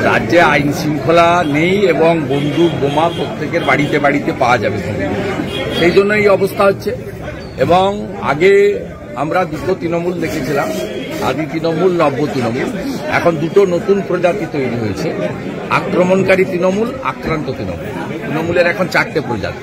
রাজ্যে আইন শৃঙ্খলা নেই এবং বন্দুক বোমা প্রত্যেকের বাড়িতে বাড়িতে পাওয়া যাবে, সেই জন্য এই অবস্থা হচ্ছে। এবং আগে আমরা দুটো তৃণমূল দেখেছিলাম, আদি তৃণমূল, নব্য তৃণমূল। এখন দুটো নতুন প্রজাতি তৈরি হয়েছে, আক্রমণকারী তৃণমূল, আক্রান্ত তৃণমূল। তৃণমূলের এখন 4টে প্রজাতি।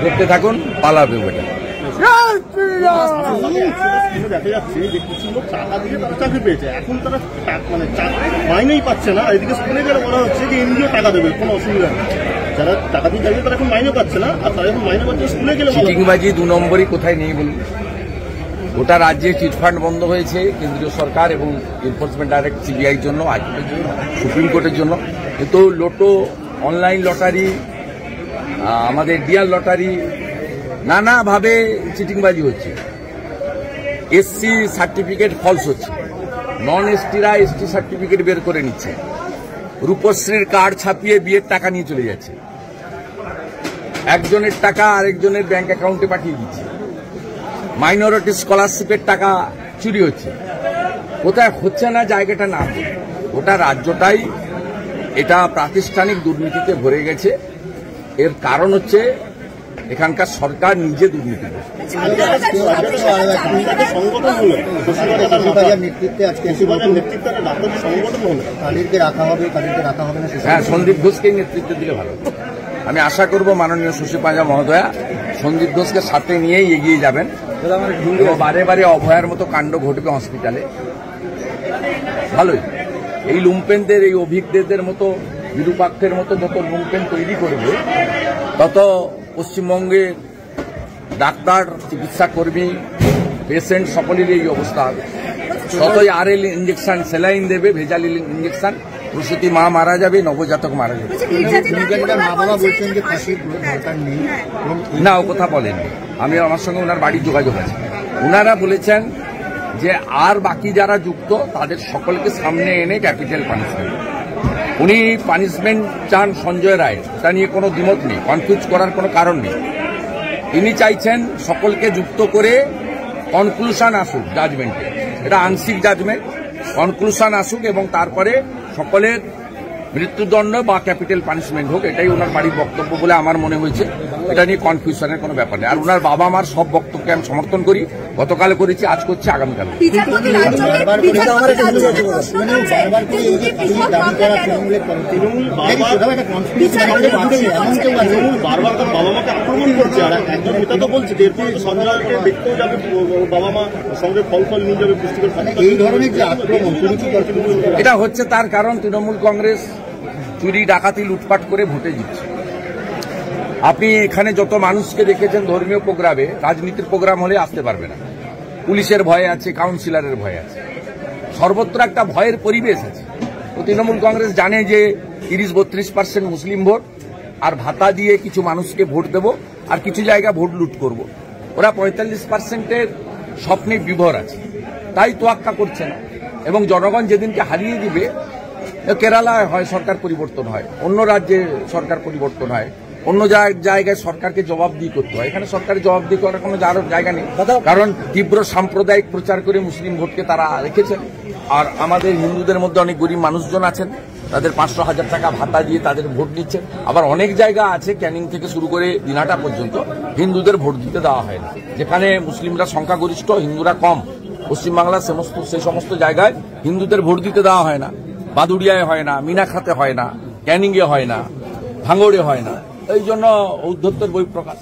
দেখতে থাকুন, পালাবে ওটা। দেখা যাচ্ছে যে কিছু লোক টাকা দিয়ে চাকরি পেয়েছে, এখন তারা মানে মাইনেই পাচ্ছে না। এদিকে স্কুলে গেলে বলা হচ্ছে যে এনজিও টাকা দেবে, কোনো অসুবিধা নেই। যারা টাকা দিয়ে চাকরি তারা এখন মাইনে পাচ্ছে না, আর তারা এখন মাইনে পাচ্ছে স্কুলে গেলে। চিটিংবাজি 2 নম্বরই কোথায় নেই বলুন? গোটা রাজ্যে চিটফান্ড বন্ধ হয়েছে কেন্দ্রীয় সরকার এবং এনফোর্সমেন্ট ডাইরেক্ট সিবিআইর জন্য, হাইকোর্টের জন্য, সুপ্রিম কোর্টের জন্য। কিন্তু লোটো, অনলাইন লটারি, আমাদের ডিয়ার লটারি, নানাভাবে চিটিংবাজি হচ্ছে। এসসি সার্টিফিকেট ফলস হচ্ছে, নন এসটিরা এসটি সার্টিফিকেট বের করে নিচ্ছে, রূপশ্রীর কার্ড ছাপিয়ে বিয়ের টাকা নিয়ে চলে যাচ্ছে, একজনের টাকা আরেকজনের ব্যাংক অ্যাকাউন্টে পাঠিয়ে দিচ্ছে, মাইনরিটি স্কলারশিপের টাকা চুরি হচ্ছে। কোথায় হচ্ছে না জায়গাটা না, গোটা রাজ্যটাই এটা প্রাতিষ্ঠানিক দুর্নীতিতে ভরে গেছে। এর কারণ হচ্ছে এখানকার সরকার নিজে দুর্নীতি। হ্যাঁ, সন্দীপ ঘোষকে নেতৃত্ব দিলে ভালো। আমি আশা করব মাননীয় শশী পাঁজা মহোদয়া সন্দীপ ঘোষকে সাথে নিয়েই এগিয়ে যাবেন। বারে বারে অভয়ার মতো কাণ্ড ঘটবে হসপিটালে, ভালোই। এই লুম্পেনদের, এই অভিজ্ঞদের মতো, বিরূপাক্ষের মতো যত লুম্পেন তৈরি করবে, তত পশ্চিমবঙ্গের ডাক্তার, চিকিৎসা কর্মী, পেশেন্ট সকলেরই এই অবস্থা হবে। ততই আরএল ইঞ্জেকশন, স্যালাইন দেবে, ভেজাল ইঞ্জেকশন, প্রসূতি মা মারা যাবে, নবজাতক মারা যাবে। না, ও কথা বলেননি। আমি, আমার সঙ্গে ওনার বাড়ির যোগাযোগ আছে। ওনারা বলেছেন যে আর বাকি যারা যুক্ত তাদের সকলকে সামনে এনে ক্যাপিটাল পানিশমেন্ট। উনি পানিশমেন্ট চান সঞ্জয় রায়, তা নিয়ে কোনো দ্বিমত নেই, কনফিউজ করার কোনো কারণ নেই। তিনি চাইছেন সকলকে যুক্ত করে কনক্লুশন আসুক জাজমেন্টে। এটা আংশিক জাজমেন্ট, কনক্লুশন আসুক এবং তারপরে সকলের মৃত্যুদণ্ড বা ক্যাপিটাল পানিশমেন্ট হোক। এটাই ওনার বাড়ির বক্তব্য বলে আমার মনে হয়েছে। এটা নিয়ে কনফিউশনের কোনো ব্যাপার নেই। আর ওনার বাবা মার সব বক্তব্যকে আমি সমর্থন করি। গতকাল করেছি, আজ করছি, আগামীকাল। এটা হচ্ছে তার কারণ তৃণমূল কংগ্রেস চুরি ডাকাতি লুটপাট করে ভোটে জিতছে। আপনি এখানে যত মানুষকে দেখেছেন ধর্মীয় প্রোগ্রামে, রাজনীতির প্রোগ্রাম হলে আসতে পারবে না। পুলিশের ভয় আছে, কাউন্সিলরের ভয় আছে, সর্বত্র একটা ভয়ের পরিবেশ আছে। তো তৃণমূল কংগ্রেস জানে যে 30-32% মুসলিম ভোট, আর ভাতা দিয়ে কিছু মানুষকে ভোট দেব, আর কিছু জায়গা ভোট লুট করব। ওরা 45%-এর স্বপ্নে বিভোর আছে, তাই তোয়াক্কা করছে না। এবং জনগণ যেদিনকে হারিয়ে দিবে, কেরালায় হয় সরকার পরিবর্তন হয়, অন্য রাজ্যে সরকার পরিবর্তন হয়, অন্য জায়গায় সরকারকে জবাবদিহি করতে হয়। এখানে সরকারের জবাবদিহি করার কোনো জায়গা নেই, কারণ তীব্র সাম্প্রদায়িক প্রচার করে মুসলিম ভোটকে তারা রেখেছেন। আর আমাদের হিন্দুদের মধ্যে অনেক গরিব মানুষজন আছেন, তাদের 500-1000 টাকা ভাতা দিয়ে তাদের ভোট নিচ্ছেন। আবার অনেক জায়গা আছে, ক্যানিং থেকে শুরু করে দিনহাটা পর্যন্ত, হিন্দুদের ভোট দিতে দেওয়া হয় না। যেখানে মুসলিমরা সংখ্যাগরিষ্ঠ, হিন্দুরা কম, পশ্চিমবাংলার সেই সমস্ত জায়গায় হিন্দুদের ভোট দিতে দেওয়া হয় না। বাদুড়িয়ায় হয় না, মিনাখাতে হয় না, ক্যানিংয়ে হয় না, ভাঙড়ে হয় না। এই জন্য ঔদ্ধত্যের বহিঃপ্রকাশ।